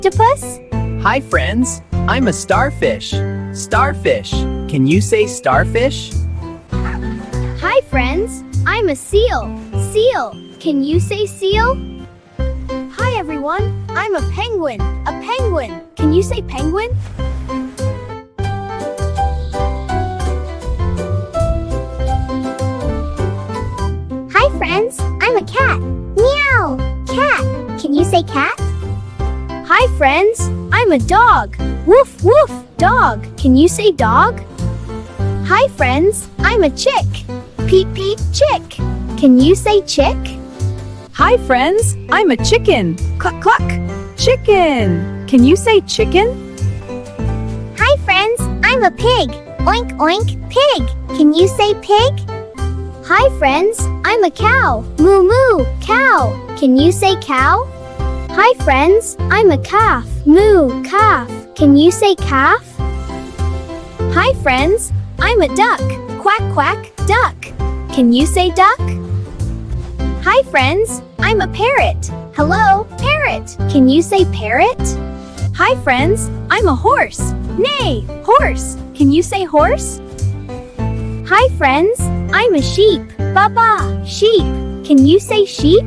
octopus? Hi friends, I'm a starfish. Starfish. Can you say starfish? Hi friends, I'm a seal. Seal. Can you say seal? Hi everyone, I'm a penguin. A penguin. Can you say penguin? Hi friends, I'm a cat. Meow. Cat. Can you say cat? Hi friends, I'm a dog. Woof woof. Dog. Can you say dog? Hi friends, I'm a chick. Peep peep chick. Can you say chick? Hi friends, I'm a chicken. Cluck cluck. Chicken. Can you say chicken? Hi friends, I'm a pig. Oink oink pig. Can you say pig? Hi friends, I'm a cow. Moo moo cow. Can you say cow? Hi friends, I'm a calf. Moo calf. Can you say calf? Hi friends, I'm a duck. Quack quack duck. Can you say duck? Hi friends, I'm a parrot. Hello, parrot. Can you say parrot? Hi friends, I'm a horse. Neigh, horse. Can you say horse? Hi friends, I'm a sheep. Baba, sheep. Can you say sheep?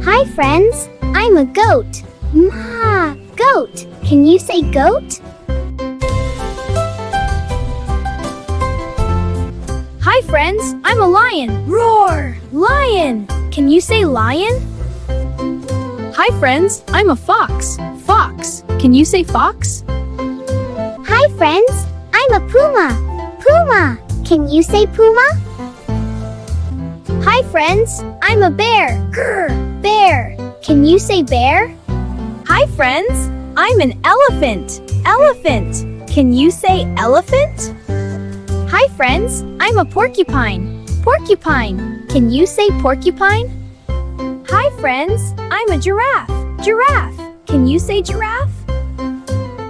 Hi friends, I'm a goat. Ma, goat. Can you say goat? Hi friends, I'm a lion. Roar, lion. Can you say lion? Hi friends, I'm a fox. Fox. Can you say fox? Hi friends, I'm a puma. Puma. Can you say puma? Hi friends, I'm a bear. Grr, bear. Can you say bear? Hi friends, I'm an elephant. Elephant. Can you say elephant? Hi friends, I'm a porcupine. Porcupine. Can you say porcupine? Hi friends, I'm a giraffe. Giraffe. Can you say giraffe?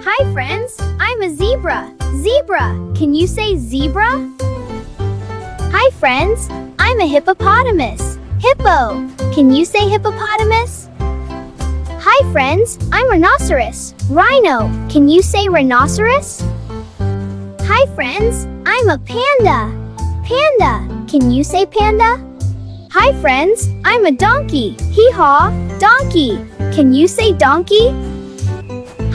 Hi friends, I'm a zebra. Zebra. Can you say zebra? Hi friends, I'm a hippopotamus. Hippo. Can you say hippopotamus? Hi friends, I'm rhinoceros. Rhino. Can you say rhinoceros? Hi friends, I'm a panda. Panda. Can you say panda? Hi friends, I'm a donkey. Hee-haw. Donkey. Can you say donkey?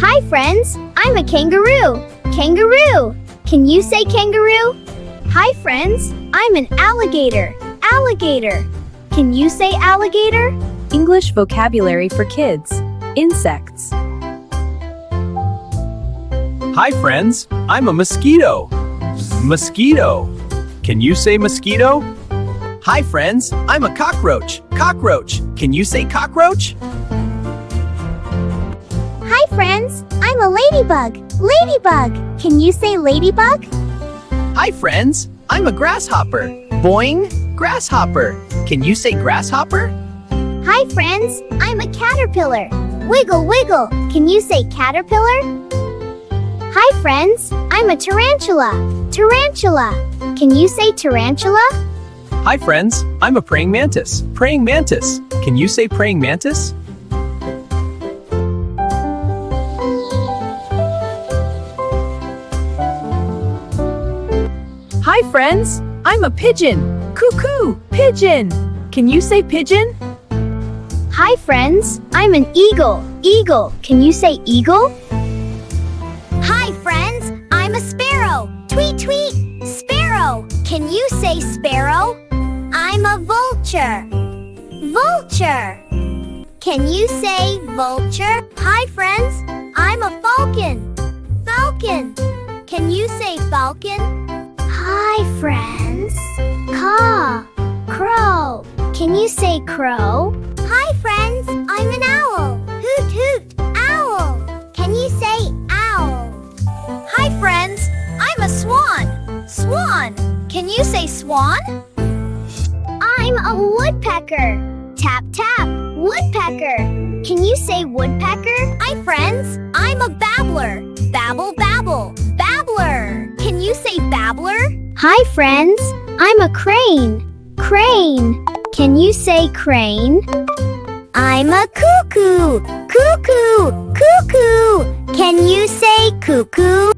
Hi friends, I'm a kangaroo. Kangaroo. Can you say kangaroo? Hi friends, I'm an alligator. Alligator. Can you say alligator? English vocabulary for kids. Insects. Hi friends, I'm a mosquito. Mosquito. Can you say mosquito? Hi friends, I'm a cockroach. Cockroach. Can you say cockroach? Hi friends, I'm a ladybug. Ladybug. Can you say ladybug? Hi friends, I'm a grasshopper. Boing, grasshopper. Can you say grasshopper? Hi friends, I'm a caterpillar. Wiggle wiggle. Can you say caterpillar? Hi friends, I'm a tarantula. Tarantula. Can you say tarantula? Hi friends, I'm a praying mantis. Praying mantis. Can you say praying mantis? Hi friends, I'm a pigeon. Cuckoo. Pigeon. Can you say pigeon? Hi friends, I'm an eagle. Eagle. Can you say eagle? Hi friends, I'm a sparrow. Tweet tweet. Sparrow. Can you say sparrow? I'm a vulture. Vulture. Can you say vulture? Hi friends, I'm a falcon. Falcon. Can you say falcon? Hi friends. Caw. Crow. Can you say crow? Hi friends, I'm an owl. Hoot hoot. Owl. Can you say owl? Hi friends, I'm a swan. Swan. Can you say swan? I'm a woodpecker. Tap tap. Woodpecker. Can you say woodpecker? Hi friends, I'm a babbler. Babble babble. Babbler. Can you say babbler? Hi friends, I'm a crane. Crane. Can you say crane? I'm a cuckoo. Cuckoo, cuckoo. Can you say cuckoo?